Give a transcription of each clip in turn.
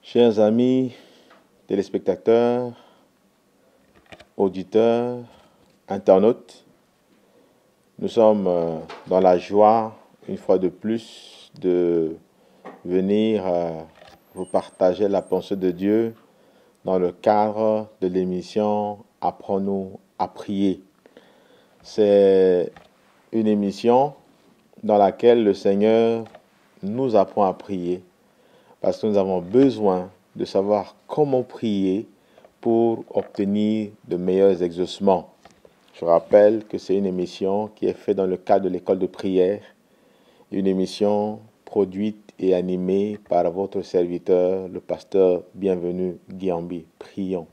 Chers amis, téléspectateurs, auditeurs, internautes, nous sommes dans la joie, une fois de plus, de venir vous partager la pensée de Dieu dans le cadre de l'émission Apprends-nous à prier. C'est une émission dans laquelle le Seigneur nous apprend à prier, parce que nous avons besoin de savoir comment prier pour obtenir de meilleurs exaucements. Je rappelle que c'est une émission qui est faite dans le cadre de l'école de prière, une émission produite et animée par votre serviteur, le pasteur bienvenu Guiambi. Prions.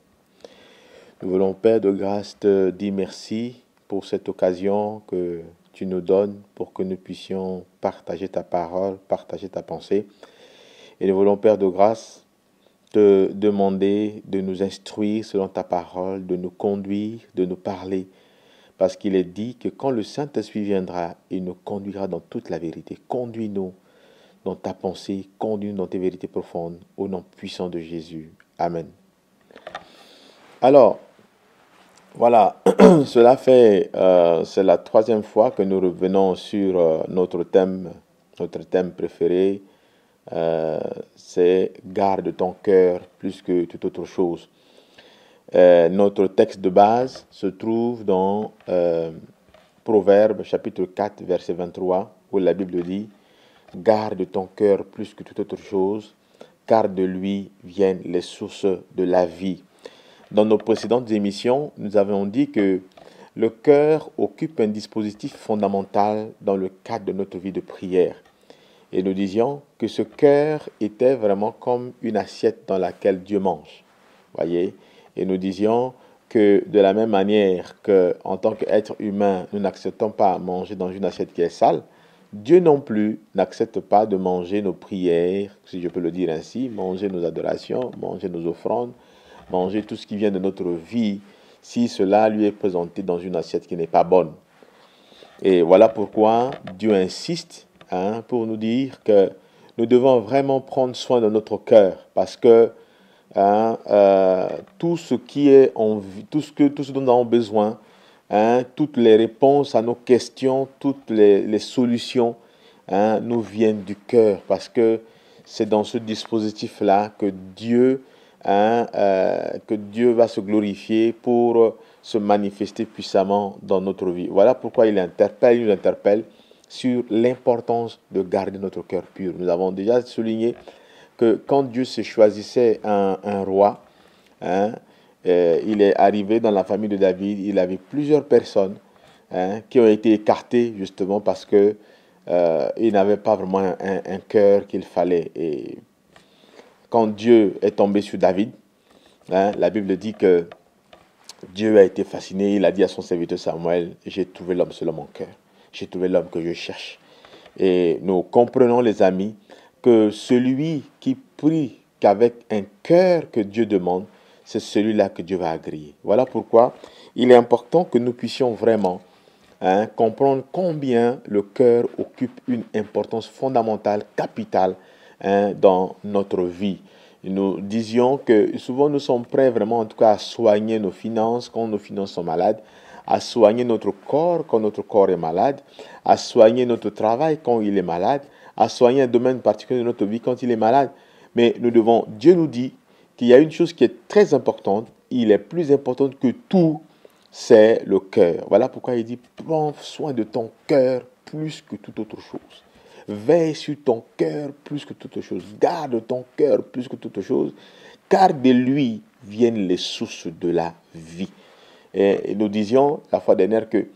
Nous voulons, Père de grâce, te dire merci pour cette occasion que tu nous donnes pour que nous puissions partager ta parole, partager ta pensée. Et nous voulons, Père de grâce, te demander de nous instruire selon ta parole, de nous conduire, de nous parler. Parce qu'il est dit que quand le Saint-Esprit viendra, il nous conduira dans toute la vérité. Conduis-nous dans ta pensée, conduis-nous dans tes vérités profondes, au nom puissant de Jésus. Amen. Alors, voilà, cela fait, c'est la troisième fois que nous revenons sur notre thème préféré, c'est « Garde ton cœur plus que toute autre chose ». Notre texte de base se trouve dans Proverbes chapitre 4 verset 23 où la Bible dit « Garde ton cœur plus que toute autre chose, car de lui viennent les sources de la vie ». Dans nos précédentes émissions, nous avons dit que le cœur occupe un dispositif fondamental dans le cadre de notre vie de prière. Et nous disions que ce cœur était vraiment comme une assiette dans laquelle Dieu mange. Voyez? Et nous disions que de la même manière qu'en tant qu'être humain, nous n'acceptons pas à manger dans une assiette qui est sale, Dieu non plus n'accepte pas de manger nos prières, si je peux le dire ainsi, manger nos adorations, manger nos offrandes, manger tout ce qui vient de notre vie, si cela lui est présenté dans une assiette qui n'est pas bonne. Et voilà pourquoi Dieu insiste pour nous dire que nous devons vraiment prendre soin de notre cœur, parce que tout ce qui est en vie, tout ce dont nous avons besoin, toutes les réponses à nos questions, toutes les solutions nous viennent du cœur, parce que c'est dans ce dispositif-là que Dieu va se glorifier pour se manifester puissamment dans notre vie. Voilà pourquoi il nous interpelle sur l'importance de garder notre cœur pur. Nous avons déjà souligné que quand Dieu se choisissait un roi, il est arrivé dans la famille de David, il avait plusieurs personnes qui ont été écartées justement parce que il n'avait pas vraiment un cœur qu'il fallait. Et quand Dieu est tombé sur David, la Bible dit que Dieu a été fasciné, il a dit à son serviteur Samuel, j'ai trouvé l'homme selon mon cœur. J'ai trouvé l'homme que je cherche. Et nous comprenons, les amis, que celui qui prie qu'avec un cœur que Dieu demande, c'est celui-là que Dieu va agréer. Voilà pourquoi il est important que nous puissions vraiment comprendre combien le cœur occupe une importance fondamentale, capitale dans notre vie. Nous disions que souvent nous sommes prêts vraiment en tout cas à soigner nos finances quand nos finances sont malades, à soigner notre corps quand notre corps est malade, à soigner notre travail quand il est malade, à soigner un domaine particulier de notre vie quand il est malade. Mais Dieu nous dit qu'il y a une chose qui est très importante, il est plus importante que tout, c'est le cœur. Voilà pourquoi il dit, prends soin de ton cœur plus que toute autre chose. Veille sur ton cœur plus que toute chose. Garde ton cœur plus que toute chose, car de lui viennent les sources de la vie. Et nous disions la fois dernière que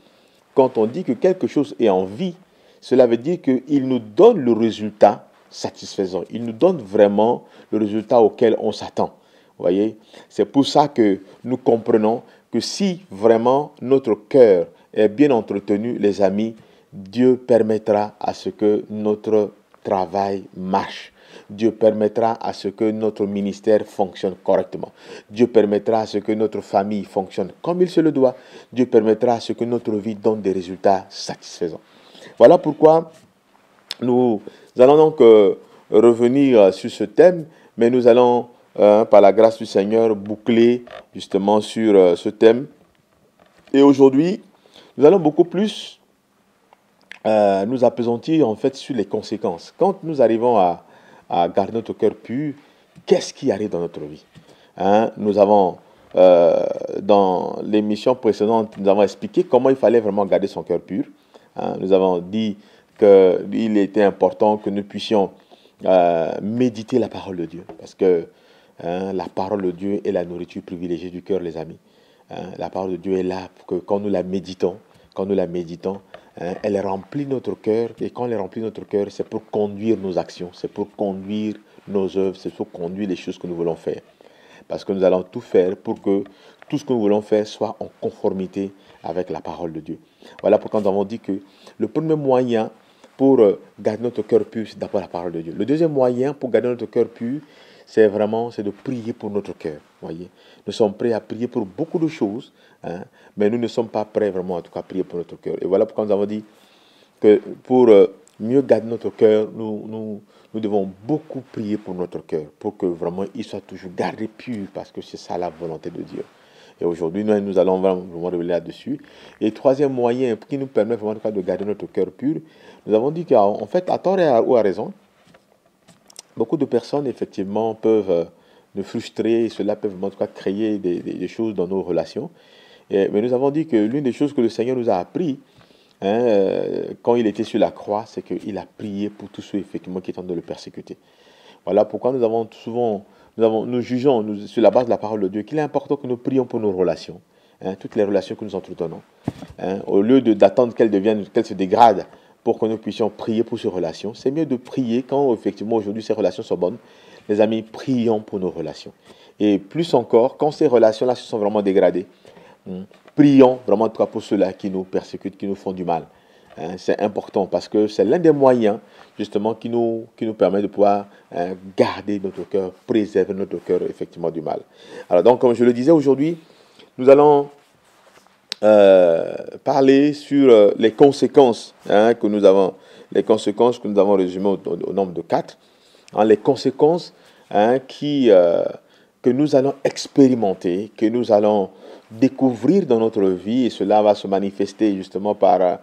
quand on dit que quelque chose est en vie, cela veut dire qu'il nous donne le résultat satisfaisant. Il nous donne vraiment le résultat auquel on s'attend. Vous voyez, c'est pour ça que nous comprenons que si vraiment notre cœur est bien entretenu, les amis, Dieu permettra à ce que notre travail marche. Dieu permettra à ce que notre ministère fonctionne correctement. Dieu permettra à ce que notre famille fonctionne comme il se le doit. Dieu permettra à ce que notre vie donne des résultats satisfaisants. Voilà pourquoi nous allons donc revenir sur ce thème, mais nous allons, par la grâce du Seigneur, boucler justement sur ce thème. Et aujourd'hui, nous allons beaucoup plus nous appesantir en fait sur les conséquences. Quand nous arrivons à garder notre cœur pur, qu'est-ce qui arrive dans notre vie? Nous avons, dans l'émission précédente, nous avons expliqué comment il fallait vraiment garder son cœur pur. Nous avons dit qu'il était important que nous puissions méditer la parole de Dieu, parce que la parole de Dieu est la nourriture privilégiée du cœur, les amis. La parole de Dieu est là pour que quand nous la méditons, elle remplit notre cœur, et quand elle remplit notre cœur, c'est pour conduire nos actions, c'est pour conduire nos œuvres, c'est pour conduire les choses que nous voulons faire. Parce que nous allons tout faire pour que tout ce que nous voulons faire soit en conformité avec la parole de Dieu. Voilà pourquoi nous avons dit que le premier moyen pour garder notre cœur pur, c'est d'abord la parole de Dieu. Le deuxième moyen pour garder notre cœur pur, c'est de prier pour notre cœur. Voyez, nous sommes prêts à prier pour beaucoup de choses, mais nous ne sommes pas prêts vraiment en tout cas à prier pour notre cœur. Et voilà pourquoi nous avons dit que pour mieux garder notre cœur, nous devons beaucoup prier pour notre cœur, pour que vraiment il soit toujours gardé pur, parce que c'est ça la volonté de Dieu. Et aujourd'hui, nous allons vraiment révéler là-dessus. Et troisième moyen qui nous permet vraiment de garder notre cœur pur, nous avons dit qu'en fait, à tort ou à raison, beaucoup de personnes, effectivement, peuvent nous frustrer, cela peut en tout cas créer des choses dans nos relations. Mais nous avons dit que l'une des choses que le Seigneur nous a appris, quand il était sur la croix, c'est qu'il a prié pour tous ceux, effectivement, qui tentent de le persécuter. Voilà pourquoi nous avons souvent, nous jugeons sur la base de la parole de Dieu qu'il est important que nous prions pour nos relations, toutes les relations que nous entretenons. Au lieu d'attendre qu'elles se dégradent, pour que nous puissions prier pour ces relations. C'est mieux de prier quand, effectivement, aujourd'hui, ces relations sont bonnes. Les amis, prions pour nos relations. Et plus encore, quand ces relations-là se sont vraiment dégradées, prions vraiment pour ceux-là qui nous persécutent, qui nous font du mal. C'est important parce que c'est l'un des moyens, justement, qui nous permet de pouvoir garder notre cœur, préserver notre cœur, effectivement, du mal. Alors, donc, comme je le disais aujourd'hui, nous allons parler sur les conséquences que nous avons résumées au nombre de 4, les conséquences que nous allons expérimenter, que nous allons découvrir dans notre vie, et cela va se manifester justement par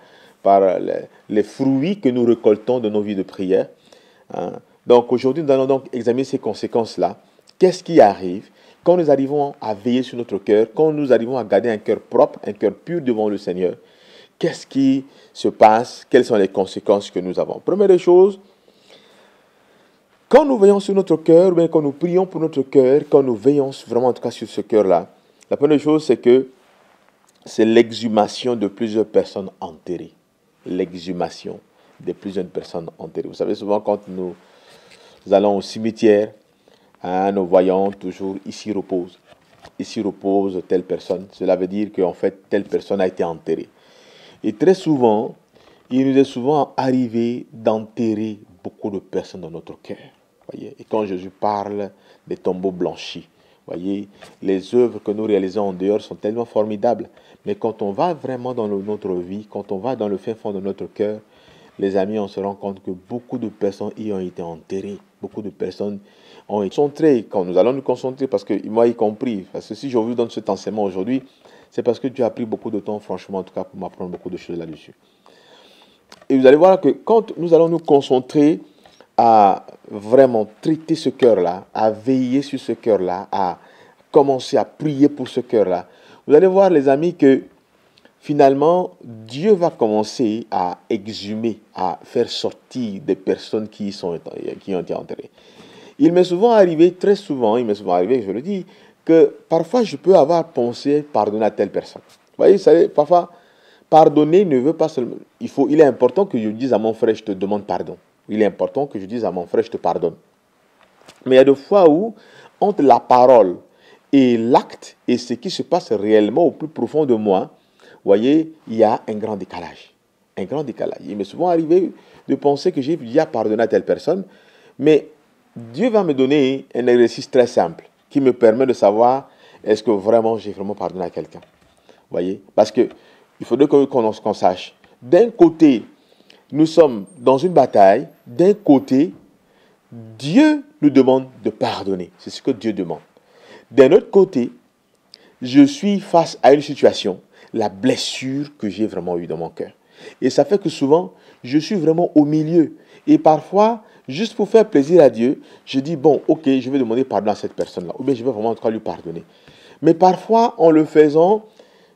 les fruits que nous récoltons de nos vies de prière. Donc aujourd'hui, nous allons donc examiner ces conséquences-là. Qu'est-ce qui arrive quand nous arrivons à veiller sur notre cœur, quand nous arrivons à garder un cœur propre, un cœur pur devant le Seigneur? Qu'est-ce qui se passe? Quelles sont les conséquences que nous avons? Première des choses, quand nous veillons sur notre cœur, bien, quand nous prions pour notre cœur, quand nous veillons vraiment en tout cas sur ce cœur-là, la première chose, c'est que c'est l'exhumation de plusieurs personnes enterrées. L'exhumation de plusieurs personnes enterrées. Vous savez, souvent quand nous allons au cimetière, nous voyons toujours ici repose telle personne. Cela veut dire qu'en fait, telle personne a été enterrée. Et très souvent, il nous est souvent arrivé d'enterrer beaucoup de personnes dans notre cœur. Voyez. Et quand Jésus parle des tombeaux blanchis, voyez, les œuvres que nous réalisons en dehors sont tellement formidables. Mais quand on va vraiment dans notre vie, quand on va dans le fin fond de notre cœur, les amis, on se rend compte que beaucoup de personnes y ont été enterrées. Beaucoup de personnes ont été concentrées. Quand nous allons nous concentrer, parce que moi y compris, parce que si je vous donne cet enseignement aujourd'hui, c'est parce que Dieu a pris beaucoup de temps, franchement, en tout cas, pour m'apprendre beaucoup de choses là-dessus. Et vous allez voir que quand nous allons nous concentrer à vraiment traiter ce cœur-là, à veiller sur ce cœur-là, à commencer à prier pour ce cœur-là, vous allez voir, les amis, que finalement, Dieu va commencer à exhumer, à faire sortir des personnes qui ont été enterrées. Il m'est souvent arrivé, je le dis, que parfois je peux avoir pensé pardonner à telle personne. Vous voyez, vous savez, parfois, pardonner ne veut pas seulement... Il est important que je dise à mon frère, je te demande pardon. Il est important que je dise à mon frère, je te pardonne. Mais il y a des fois où, entre la parole et l'acte, et ce qui se passe réellement au plus profond de moi, vous voyez, il y a un grand décalage. un grand décalage. Il m'est souvent arrivé de penser que j'ai déjà pardonné à telle personne, mais Dieu va me donner un exercice très simple qui me permet de savoir est-ce que vraiment j'ai vraiment pardonné à quelqu'un. Vous voyez? Parce que il faudrait qu'on sache. D'un côté, nous sommes dans une bataille. D'un côté, Dieu nous demande de pardonner. C'est ce que Dieu demande. D'un autre côté, je suis face à une situation, la blessure que j'ai vraiment eue dans mon cœur. Et ça fait que souvent, je suis vraiment au milieu. Et parfois, juste pour faire plaisir à Dieu, je dis, bon, ok, je vais demander pardon à cette personne-là. Ou bien je vais vraiment en tout cas lui pardonner. Mais parfois, en le faisant,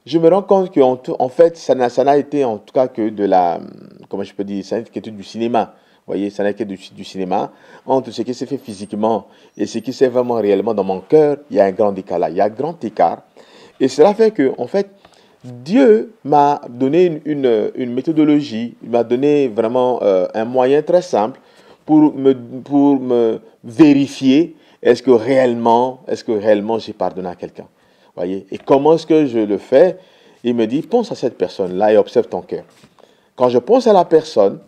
je me rends compte qu'en fait, ça n'a été en tout cas que de la, comment je peux dire, ça n'a été que du cinéma. Vous voyez, ça n'a été du cinéma. Entre ce qui s'est fait physiquement et ce qui s'est vraiment réellement dans mon cœur, il y a un grand décalage, il y a un grand écart. Et cela fait que, en fait, Dieu m'a donné une méthodologie, il m'a donné vraiment un moyen très simple pour me vérifier est-ce que réellement j'ai pardonné à quelqu'un. Voyez? Et comment est-ce que je le fais? Il me dit, pense à cette personne-là et observe ton cœur. Quand je pense à la personne,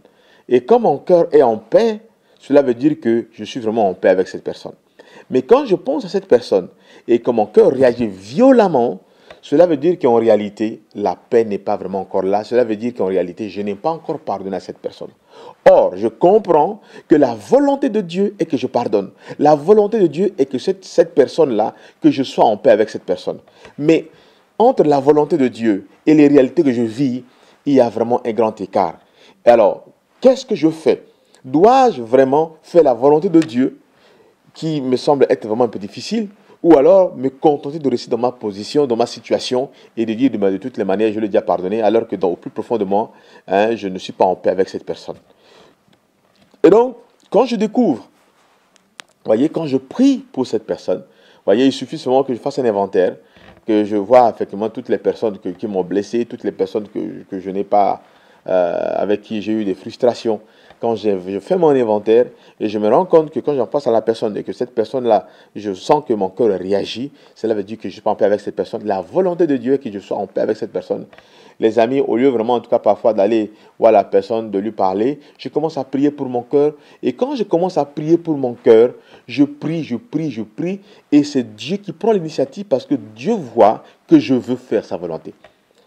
et quand mon cœur est en paix, cela veut dire que je suis vraiment en paix avec cette personne. Mais quand je pense à cette personne, et que mon cœur réagit violemment, cela veut dire qu'en réalité, la paix n'est pas vraiment encore là. Cela veut dire qu'en réalité, je n'ai pas encore pardonné à cette personne. Or, je comprends que la volonté de Dieu est que je pardonne. La volonté de Dieu est que cette personne-là, que je sois en paix avec cette personne. Mais entre la volonté de Dieu et les réalités que je vis, il y a vraiment un grand écart. Et alors, qu'est-ce que je fais? Dois-je vraiment faire la volonté de Dieu, qui me semble être vraiment un peu difficile, ou alors me contenter de rester dans ma position, dans ma situation, et de dire de toutes les manières, je l'ai déjà pardonné, alors que au plus profond de moi, je ne suis pas en paix avec cette personne. Et donc, quand je découvre, voyez, quand je prie pour cette personne, voyez, il suffit seulement que je fasse un inventaire, que je vois effectivement toutes les personnes qui m'ont blessé, toutes les personnes que je n'ai pas, avec qui j'ai eu des frustrations. Quand je fais mon inventaire et je me rends compte que quand j'en passe à la personne et que cette personne-là, je sens que mon cœur réagit, cela veut dire que je suis pas en paix avec cette personne. La volonté de Dieu est que je sois en paix avec cette personne. Les amis, au lieu vraiment en tout cas parfois d'aller voir la personne, de lui parler, je commence à prier pour mon cœur. Et quand je commence à prier pour mon cœur, je prie, et c'est Dieu qui prend l'initiative parce que Dieu voit que je veux faire sa volonté.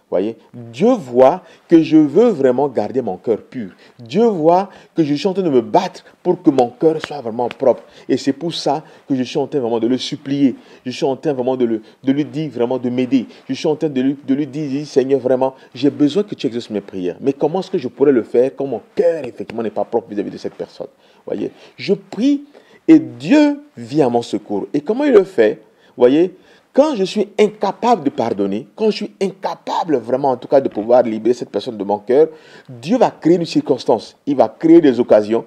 Voyez, Dieu voit que je veux vraiment garder mon cœur pur. Dieu voit que je suis en train de me battre pour que mon cœur soit vraiment propre. Et c'est pour ça que je suis en train vraiment de le supplier. Je suis en train vraiment de lui dire vraiment de m'aider. Je suis en train de lui dire, Seigneur, vraiment, j'ai besoin que tu exauces mes prières. Mais comment est-ce que je pourrais le faire quand mon cœur, effectivement, n'est pas propre vis-à-vis de cette personne? Voyez, je prie et Dieu vient à mon secours. Et comment il le fait? Voyez, quand je suis incapable de pardonner, quand je suis incapable vraiment en tout cas de pouvoir libérer cette personne de mon cœur, Dieu va créer une circonstance, il va créer des occasions,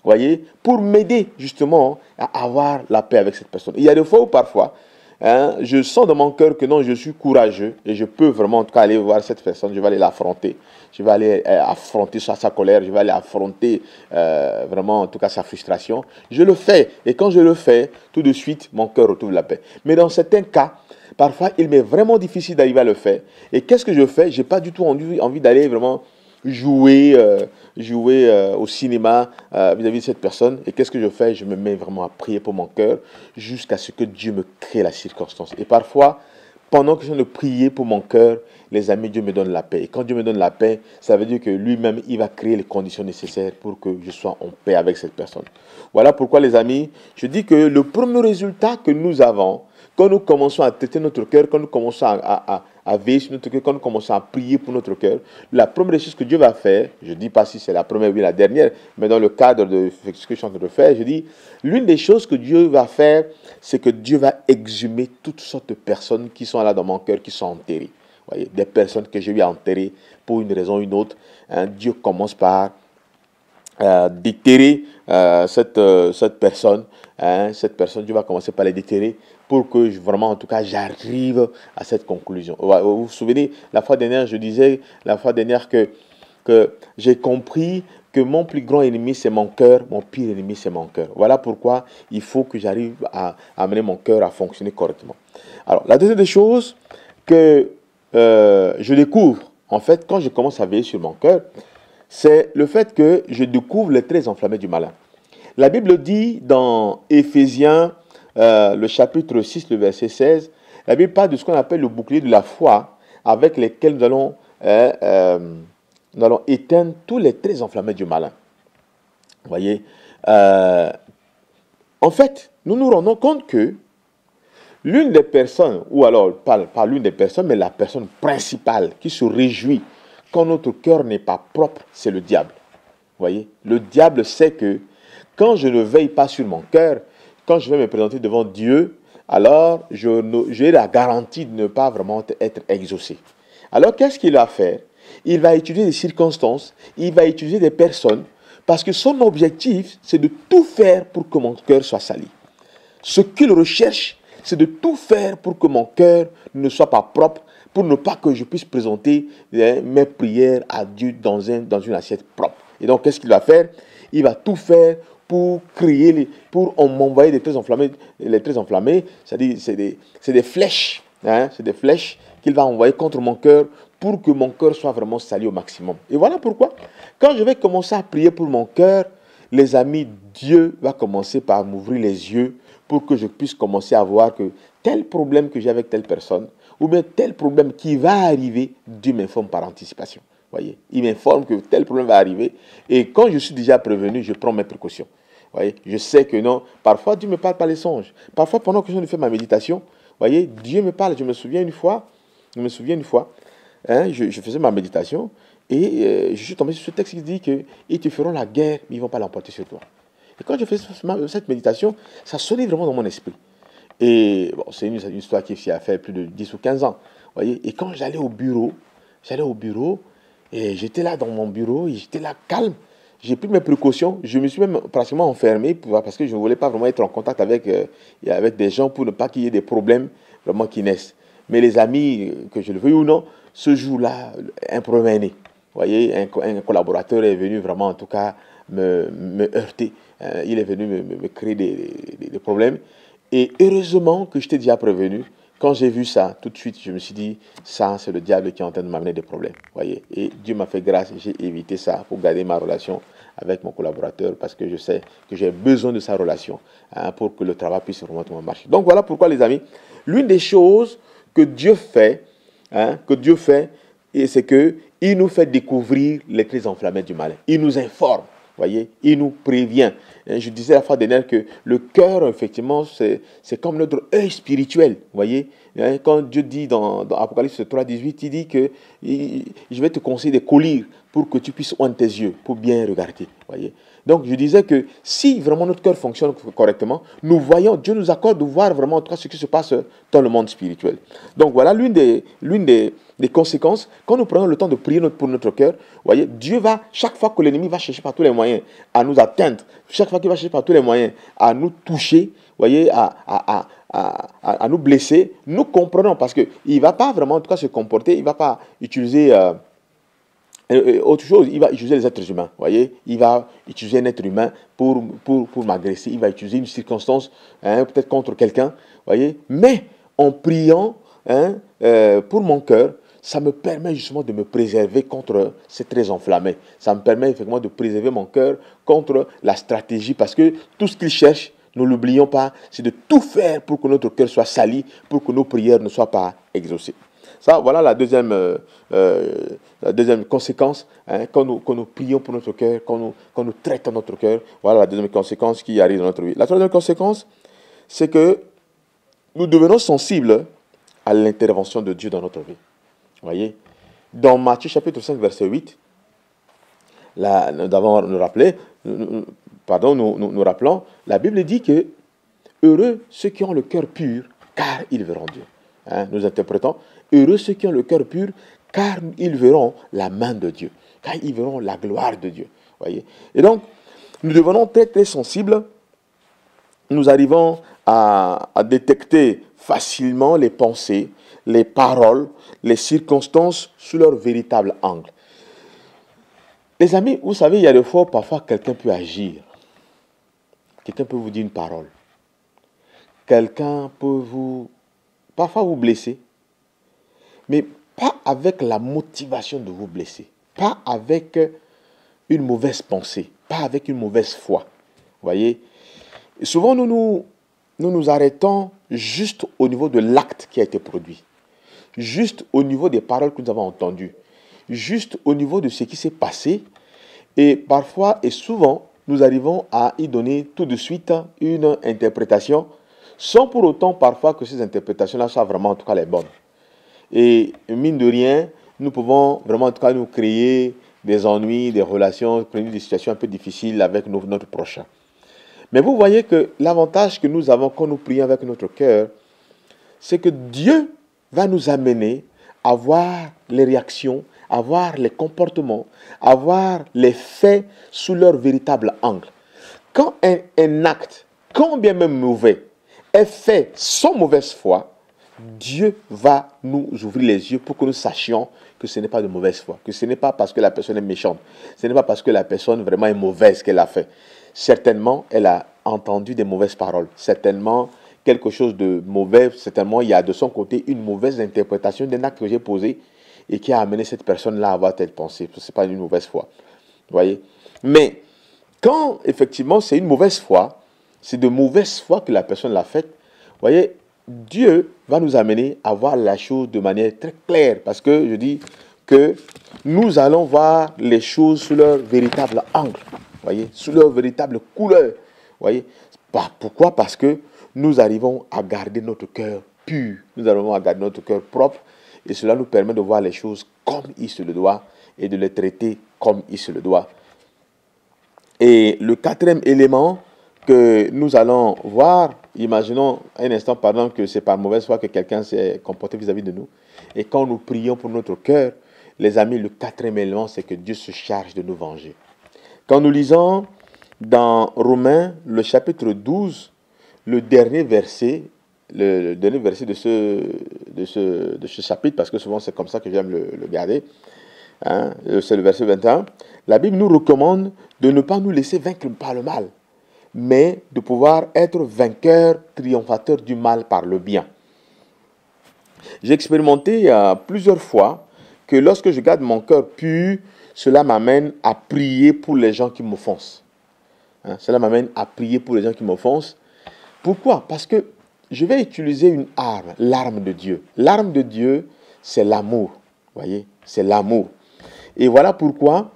voyez, pour m'aider justement à avoir la paix avec cette personne. Il y a des fois où parfois, je sens dans mon cœur que non, je suis courageux et je peux vraiment en tout cas aller voir cette personne, je vais aller l'affronter. Je vais aller affronter sa colère, je vais aller affronter vraiment en tout cas sa frustration. Je le fais et quand je le fais, tout de suite, mon cœur retrouve la paix. Mais dans certains cas, parfois, il m'est vraiment difficile d'arriver à le faire. Et qu'est-ce que je fais? Je n'ai pas du tout envie d'aller vraiment jouer au cinéma vis-à-vis de cette personne. Et qu'est-ce que je fais? Je me mets vraiment à prier pour mon cœur jusqu'à ce que Dieu me crée la circonstance. Et parfois, pendant que je viens de prier pour mon cœur, les amis, Dieu me donne la paix. Et quand Dieu me donne la paix, ça veut dire que lui-même, il va créer les conditions nécessaires pour que je sois en paix avec cette personne. Voilà pourquoi, les amis, je dis que le premier résultat que nous avons, quand nous commençons à traiter notre cœur, quand nous commençons à veiller sur notre cœur, quand nous commençons à prier pour notre cœur, la première chose que Dieu va faire, je ne dis pas si c'est la première ou la dernière, mais dans le cadre de ce que je suis en train de faire, je dis, l'une des choses que Dieu va faire, c'est que Dieu va exhumer toutes sortes de personnes qui sont là dans mon cœur, qui sont enterrées. Voyez, des personnes que j'ai eu à enterrer pour une raison ou une autre. Dieu commence par déterrer cette personne. Cette personne, Dieu va commencer par les déterrer pour que vraiment, en tout cas, j'arrive à cette conclusion. Vous vous souvenez, la fois dernière, je disais, que j'ai compris que mon plus grand ennemi, c'est mon cœur, mon pire ennemi, c'est mon cœur. Voilà pourquoi il faut que j'arrive à amener mon cœur à fonctionner correctement. Alors, la deuxième des choses que je découvre, en fait, quand je commence à veiller sur mon cœur, c'est le fait que je découvre les traits enflammés du malin. La Bible dit dans Éphésiens, le chapitre 6, le verset 16, la Bible parle de ce qu'on appelle le bouclier de la foi, avec lesquels nous allons éteindre tous les traits enflammés du malin. Vous voyez, en fait, nous nous rendons compte que l'une des personnes, ou alors pas l'une des personnes, mais la personne principale qui se réjouit quand notre cœur n'est pas propre, c'est le diable. Vous voyez, le diable sait que quand je ne veille pas sur mon cœur, quand je vais me présenter devant Dieu, alors j'ai la garantie de ne pas vraiment être exaucé. Alors qu'est-ce qu'il va faire? Il va étudier des circonstances, il va étudier des personnes, parce que son objectif, c'est de tout faire pour que mon cœur soit sali. Ce qu'il recherche, c'est de tout faire pour que mon cœur ne soit pas propre, pour ne pas que je puisse présenter mes prières à Dieu dans une assiette propre. Et donc, qu'est-ce qu'il va faire? Il va tout faire pour créer, pour m'envoyer des traits enflammés. Les traits enflammés, c'est-à-dire, c'est des flèches. C'est des flèches qu'il va envoyer contre mon cœur pour que mon cœur soit vraiment sali au maximum. Et voilà pourquoi, quand je vais commencer à prier pour mon cœur, les amis, Dieu va commencer par m'ouvrir les yeux pour que je puisse commencer à voir que tel problème que j'ai avec telle personne, ou bien tel problème qui va arriver, Dieu m'informe par anticipation. Voyez, il m'informe que tel problème va arriver, et quand je suis déjà prévenu, je prends mes précautions. Voyez, je sais que non, parfois Dieu me parle par les songes. Parfois, pendant que je fais ma méditation, voyez, Dieu me parle. Je me souviens une fois, je faisais ma méditation, et je suis tombé sur ce texte qui dit que ils te feront la guerre, mais ils ne vont pas l'emporter sur toi. Et quand je fais cette méditation, ça sonnait vraiment dans mon esprit. Et bon, c'est une histoire qui a fait plus de 10 ou 15 ans. Voyez. Et quand j'allais au bureau, et j'étais là dans mon bureau, et j'étais là calme. J'ai pris mes précautions. Je me suis même pratiquement enfermé parce que je ne voulais pas vraiment être en contact avec des gens pour ne pas qu'il y ait des problèmes vraiment qui naissent. Mais les amis, que je le veuille ou non, ce jour-là, un problème est né. Vous voyez, un collaborateur est venu vraiment, en tout cas, me heurter. Il est venu me créer des problèmes. Et heureusement que je t'ai déjà prévenu. Quand j'ai vu ça, tout de suite, je me suis dit, ça, c'est le diable qui est en train de m'amener des problèmes. Voyez. Et Dieu m'a fait grâce, j'ai évité ça pour garder ma relation avec mon collaborateur parce que je sais que j'ai besoin de sa relation pour que le travail puisse vraiment marcher. Donc voilà pourquoi, les amis, l'une des choses que Dieu fait, c'est qu'il nous fait découvrir les traits enflammés du mal. Il nous informe. Voyez, il nous prévient. Je disais la fois dernière que le cœur, effectivement, c'est comme notre œil spirituel. Voyez, quand Dieu dit dans Apocalypse 3,18, il dit que je vais te conseiller des collyres pour que tu puisses oindre tes yeux, pour bien regarder. Voyez. Donc, je disais que si vraiment notre cœur fonctionne correctement, nous voyons, Dieu nous accorde de voir vraiment en tout cas ce qui se passe dans le monde spirituel. Donc, voilà l'une des conséquences. Quand nous prenons le temps de prier pour notre cœur, voyez, Dieu va, chaque fois que l'ennemi va chercher par tous les moyens à nous atteindre, chaque fois qu'il va chercher par tous les moyens à nous toucher, voyez, à nous blesser, nous comprenons parce qu'il ne va pas vraiment en tout cas se comporter, il ne va pas utiliser autre chose, il va utiliser les êtres humains, voyez, il va utiliser un être humain pour m'agresser, il va utiliser une circonstance, peut-être contre quelqu'un, voyez, mais en priant pour mon cœur, ça me permet justement de me préserver contre ces traits enflammés. Ça me permet effectivement de préserver mon cœur contre la stratégie, parce que tout ce qu'il cherche, ne l'oublions pas, c'est de tout faire pour que notre cœur soit sali, pour que nos prières ne soient pas exaucées. Ça, voilà la deuxième conséquence, quand nous prions pour notre cœur, quand nous traitons notre cœur. Voilà la deuxième conséquence qui arrive dans notre vie. La troisième conséquence, c'est que nous devenons sensibles à l'intervention de Dieu dans notre vie. Vous voyez, dans Matthieu chapitre 5, verset 8, là, nous rappelons, la Bible dit que heureux ceux qui ont le cœur pur, car ils verront Dieu. Nous interprétons, heureux ceux qui ont le cœur pur, car ils verront la main de Dieu, car ils verront la gloire de Dieu. Voyez. Et donc, nous devenons très très sensibles. Nous arrivons à détecter facilement les pensées, les paroles, les circonstances sous leur véritable angle. Les amis, vous savez, il y a des fois, parfois, quelqu'un peut agir. Quelqu'un peut vous dire une parole. Quelqu'un peut parfois vous blesser. Mais pas avec la motivation de vous blesser. Pas avec une mauvaise pensée, pas avec une mauvaise foi. Vous voyez? Et souvent, nous arrêtons juste au niveau de l'acte qui a été produit, juste au niveau des paroles que nous avons entendues, juste au niveau de ce qui s'est passé. Et parfois et souvent, nous arrivons à y donner tout de suite une interprétation, sans pour autant parfois que ces interprétations-là soient vraiment en tout cas les bonnes. Et mine de rien, nous pouvons vraiment en tout cas nous créer des ennuis, des relations, des situations un peu difficiles avec notre prochain. Mais vous voyez que l'avantage que nous avons quand nous prions avec notre cœur, c'est que Dieu va nous amener à voir les réactions, à voir les comportements, à voir les faits sous leur véritable angle. Quand un acte, quand bien même mauvais, est fait sans mauvaise foi, Dieu va nous ouvrir les yeux pour que nous sachions que ce n'est pas de mauvaise foi, que ce n'est pas parce que la personne est méchante, ce n'est pas parce que la personne vraiment est mauvaise qu'elle a fait. Certainement, elle a entendu des mauvaises paroles, certainement quelque chose de mauvais, certainement il y a de son côté une mauvaise interprétation d'un acte que j'ai posé et qui a amené cette personne-là à avoir telle pensée. Ce n'est pas une mauvaise foi. Vous voyez? Mais quand effectivement c'est une mauvaise foi, c'est de mauvaise foi que la personne l'a faite, vous voyez, Dieu va nous amener à voir la chose de manière très claire. Parce que je dis que nous allons voir les choses sous leur véritable angle. Voyez, sous leur véritable couleur. Voyez, pourquoi? Parce que nous arrivons à garder notre cœur pur. Nous arrivons à garder notre cœur propre. Et cela nous permet de voir les choses comme il se le doit et de les traiter comme il se le doit. Et le quatrième élément que nous allons voir, imaginons un instant, pardon, que c'est par mauvaise foi que quelqu'un s'est comporté vis-à-vis de nous. Et quand nous prions pour notre cœur, les amis, le quatrième élément, c'est que Dieu se charge de nous venger. Quand nous lisons dans Romains, le chapitre 12, le dernier verset de ce chapitre, parce que souvent c'est comme ça que j'aime le garder, hein, c'est le verset 21, la Bible nous recommande de ne pas nous laisser vaincre par le mal, mais de pouvoir être vainqueur, triomphateur du mal par le bien. J'ai expérimenté plusieurs fois que lorsque je garde mon cœur pur, cela m'amène à prier pour les gens qui m'offensent. Hein, cela m'amène à prier pour les gens qui m'offensent. Pourquoi? Parce que je vais utiliser une arme, l'arme de Dieu. L'arme de Dieu, c'est l'amour. Vous voyez? C'est l'amour. Et voilà pourquoi,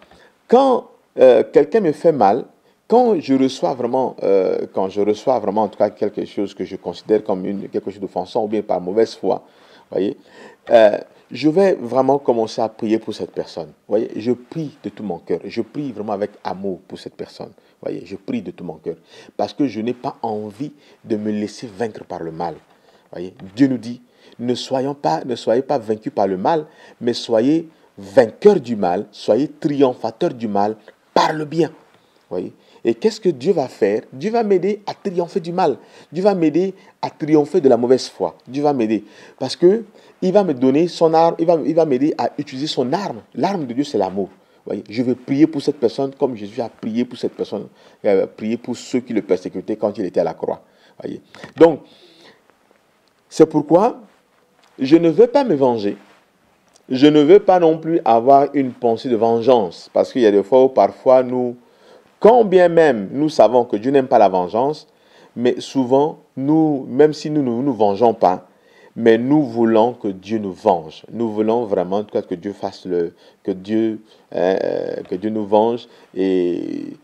quand quelqu'un me fait mal, quand je reçois vraiment en tout cas quelque chose que je considère comme quelque chose d'offensant ou bien par mauvaise foi, voyez, je vais vraiment commencer à prier pour cette personne. Voyez, je prie de tout mon cœur. Je prie vraiment avec amour pour cette personne. Voyez, je prie de tout mon cœur parce que je n'ai pas envie de me laisser vaincre par le mal. Voyez, Dieu nous dit, ne soyez pas vaincus par le mal, mais soyez vainqueurs du mal, soyez triomphateurs du mal par le bien. Voyez. Et qu'est-ce que Dieu va faire? Dieu va m'aider à triompher du mal. Dieu va m'aider à triompher de la mauvaise foi. Dieu va m'aider. Parce que il va me donner son arme, il va m'aider à utiliser son arme. L'arme de Dieu, c'est l'amour. Voyez, je vais prier pour cette personne comme Jésus a prié pour cette personne, prié pour ceux qui le persécutaient quand il était à la croix. Voyez. Donc, c'est pourquoi je ne veux pas me venger. Je ne veux pas non plus avoir une pensée de vengeance. Parce qu'il y a des fois où parfois quand bien même nous savons que Dieu n'aime pas la vengeance, mais souvent, même si nous ne nous vengeons pas, mais nous voulons que Dieu nous venge. Nous voulons vraiment que Dieu que Dieu nous venge et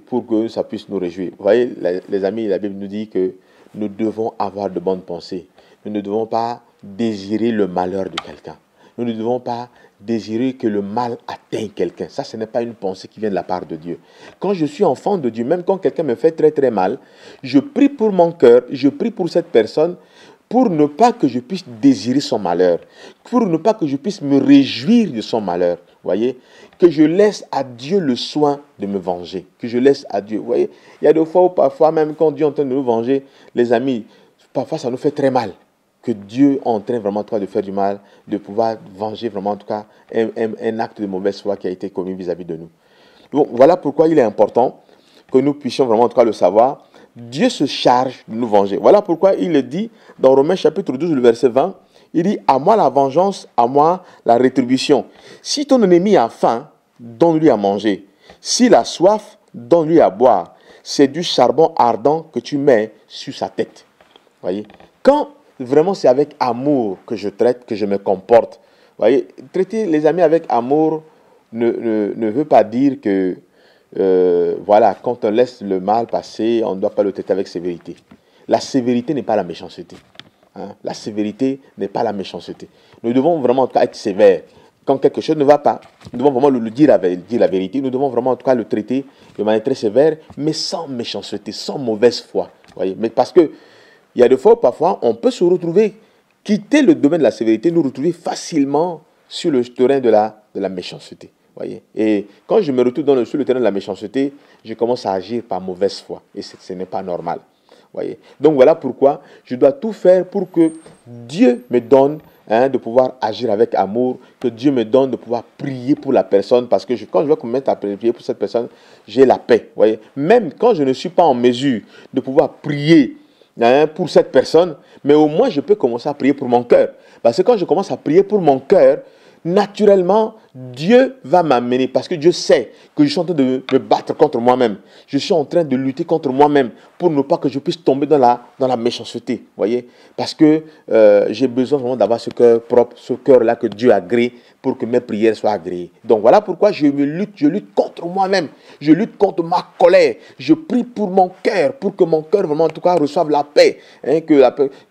pour que ça puisse nous réjouir. Vous voyez, les amis, la Bible nous dit que nous devons avoir de bonnes pensées. Nous ne devons pas désirer le malheur de quelqu'un. Nous ne devons pas désirer que le mal atteigne quelqu'un. Ça, ce n'est pas une pensée qui vient de la part de Dieu. Quand je suis enfant de Dieu, même quand quelqu'un me fait très très mal, je prie pour mon cœur, je prie pour cette personne, pour ne pas que je puisse désirer son malheur, pour ne pas que je puisse me réjouir de son malheur. Voyez, que je laisse à Dieu le soin de me venger, que je laisse à Dieu. Vous voyez, il y a des fois où parfois, même quand Dieu est en train de nous venger, les amis, parfois ça nous fait très mal. Que Dieu est en train vraiment de faire du mal, de pouvoir venger vraiment en tout cas un acte de mauvaise foi qui a été commis vis-à-vis de nous. Donc voilà pourquoi il est important que nous puissions vraiment en tout cas le savoir. Dieu se charge de nous venger. Voilà pourquoi il le dit dans Romains chapitre 12, le verset 20. Il dit, à moi la vengeance, à moi la rétribution. Si ton ennemi a faim, donne-lui à manger. S'il a soif, donne-lui à boire. C'est du charbon ardent que tu mets sur sa tête. Voyez? Quand vraiment c'est avec amour que je traite, que je me comporte. Voyez? Traiter les amis avec amour ne veut pas dire que, voilà, quand on laisse le mal passer, on ne doit pas le traiter avec sévérité. La sévérité n'est pas la méchanceté. Hein? La sévérité n'est pas la méchanceté. Nous devons vraiment en tout cas être sévères. Quand quelque chose ne va pas, nous devons vraiment le dire la vérité. Nous devons vraiment en tout cas le traiter de manière très sévère, mais sans méchanceté, sans mauvaise foi. Voyez? Mais parce que il y a des fois, parfois, on peut se retrouver, quitter le domaine de la sévérité, nous retrouver facilement sur le terrain de la méchanceté. Voyez? Et quand je me retrouve sur le terrain de la méchanceté, je commence à agir par mauvaise foi. Et ce n'est pas normal. Voyez? Donc voilà pourquoi je dois tout faire pour que Dieu me donne de pouvoir agir avec amour, que Dieu me donne de pouvoir prier pour la personne, parce que quand je vais me mettre à prier pour cette personne, j'ai la paix. Voyez? Même quand je ne suis pas en mesure de pouvoir prier pour cette personne, mais au moins je peux commencer à prier pour mon cœur. Parce que quand je commence à prier pour mon cœur, naturellement, Dieu va m'amener, parce que Dieu sait que je suis en train de me battre contre moi-même. Je suis en train de lutter contre moi-même pour ne pas que je puisse tomber dans la méchanceté. Voyez? Parce que j'ai besoin vraiment d'avoir ce cœur propre, ce cœur-là que Dieu a créé pour que mes prières soient agréées. Donc voilà pourquoi je lutte contre moi-même. Je lutte contre ma colère. Je prie pour mon cœur, pour que mon cœur vraiment en tout cas reçoive la paix. Hein,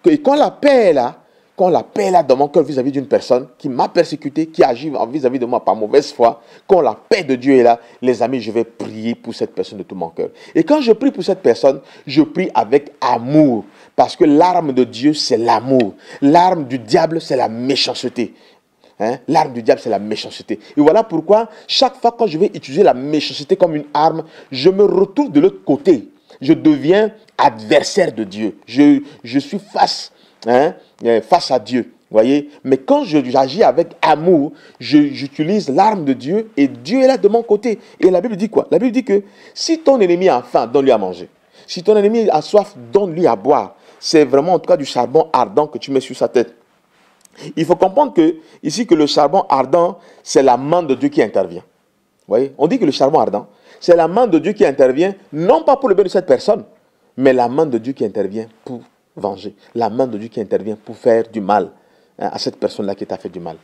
et quand la paix est là, dans mon cœur vis-à-vis d'une personne qui m'a persécuté, qui agit vis-à-vis de moi par mauvaise foi, quand la paix de Dieu est là, les amis, je vais prier pour cette personne de tout mon cœur. Et quand je prie pour cette personne, je prie avec amour. Parce que l'arme de Dieu, c'est l'amour. L'arme du diable, c'est la méchanceté. Hein? L'arme du diable, c'est la méchanceté. Et voilà pourquoi, chaque fois que je vais utiliser la méchanceté comme une arme, je me retrouve de l'autre côté. Je deviens adversaire de Dieu. Je suis face à Dieu. Voyez? Mais quand j'agis avec amour, j'utilise l'arme de Dieu et Dieu est là de mon côté. Et la Bible dit quoi? La Bible dit que si ton ennemi a faim, donne-lui à manger. Si ton ennemi a soif, donne-lui à boire. C'est vraiment en tout cas du charbon ardent que tu mets sur sa tête. Il faut comprendre que ici que le charbon ardent, c'est la main de Dieu qui intervient. Voyez? On dit que le charbon ardent, c'est la main de Dieu qui intervient, non pas pour le bien de cette personne, mais la main de Dieu qui intervient pour venger. La main de Dieu qui intervient pour faire du mal à cette personne-là qui t'a fait du mal.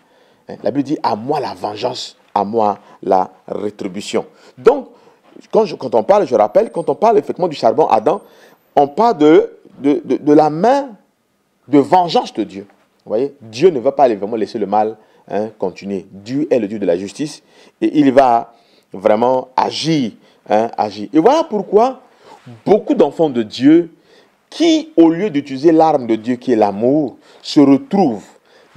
La Bible dit, à moi la vengeance, à moi la rétribution. Donc, quand on parle, je rappelle, quand on parle effectivement du charbon ardent, on parle de la main de vengeance de Dieu. Vous voyez, Dieu ne va pas vraiment laisser le mal continuer. Dieu est le Dieu de la justice et il va vraiment agir. Et voilà pourquoi beaucoup d'enfants de Dieu qui, au lieu d'utiliser l'arme de Dieu qui est l'amour, se retrouvent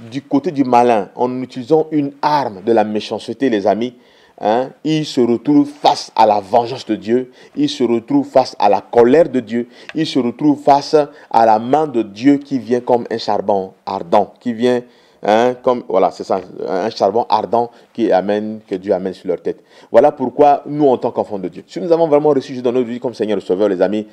du côté du malin en utilisant une arme de la méchanceté, les amis. Ils se retrouvent face à la vengeance de Dieu, ils se retrouvent face à la colère de Dieu, ils se retrouvent face à la main de Dieu qui vient comme un charbon ardent, qui vient comme, voilà, c'est ça, un charbon ardent que Dieu amène sur leur tête. Voilà pourquoi nous, en tant qu'enfants de Dieu, si nous avons vraiment reçu Jésus dans notre vie comme Seigneur et Sauveur, les amis,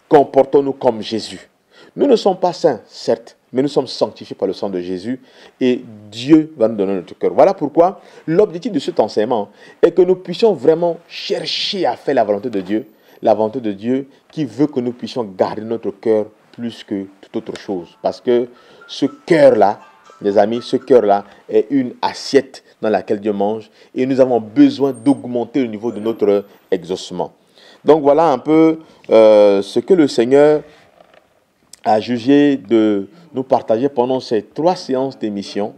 comportons-nous comme Jésus. Nous ne sommes pas saints, certes, mais nous sommes sanctifiés par le sang de Jésus et Dieu va nous donner notre cœur. Voilà pourquoi l'objectif de cet enseignement est que nous puissions vraiment chercher à faire la volonté de Dieu qui veut que nous puissions garder notre cœur plus que toute autre chose. Parce que ce cœur-là, les amis, ce cœur-là est une assiette dans laquelle Dieu mange et nous avons besoin d'augmenter le niveau de notre exaucement. Donc voilà un peu ce que le Seigneur a jugé de nous partager pendant ces 3 séances d'émission,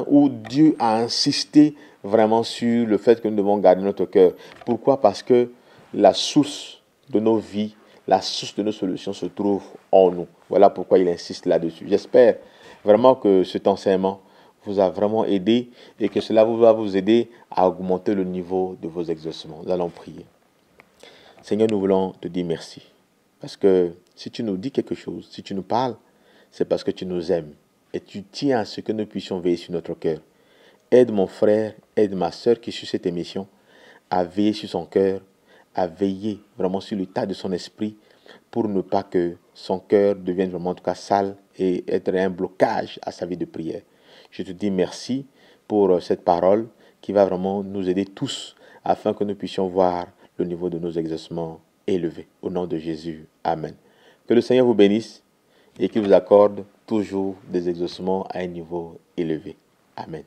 où Dieu a insisté vraiment sur le fait que nous devons garder notre cœur. Pourquoi? Parce que la source de nos vies, la source de nos solutions se trouve en nous. Voilà pourquoi il insiste là-dessus. J'espère vraiment que cet enseignement vous a vraiment aidé et que cela va vous aider à augmenter le niveau de vos exaucements. Nous allons prier. Seigneur, nous voulons te dire merci. Parce que si tu nous dis quelque chose, si tu nous parles, c'est parce que tu nous aimes. Et tu tiens à ce que nous puissions veiller sur notre cœur. Aide mon frère, aide ma soeur qui suit cette émission à veiller sur son cœur, à veiller vraiment sur l'état de son esprit pour ne pas que son cœur devienne vraiment en tout cas sale et être un blocage à sa vie de prière. Je te dis merci pour cette parole qui va vraiment nous aider tous afin que nous puissions voir le niveau de nos exaucements élevé. Au nom de Jésus. Amen. Que le Seigneur vous bénisse et qu'il vous accorde toujours des exaucements à un niveau élevé. Amen.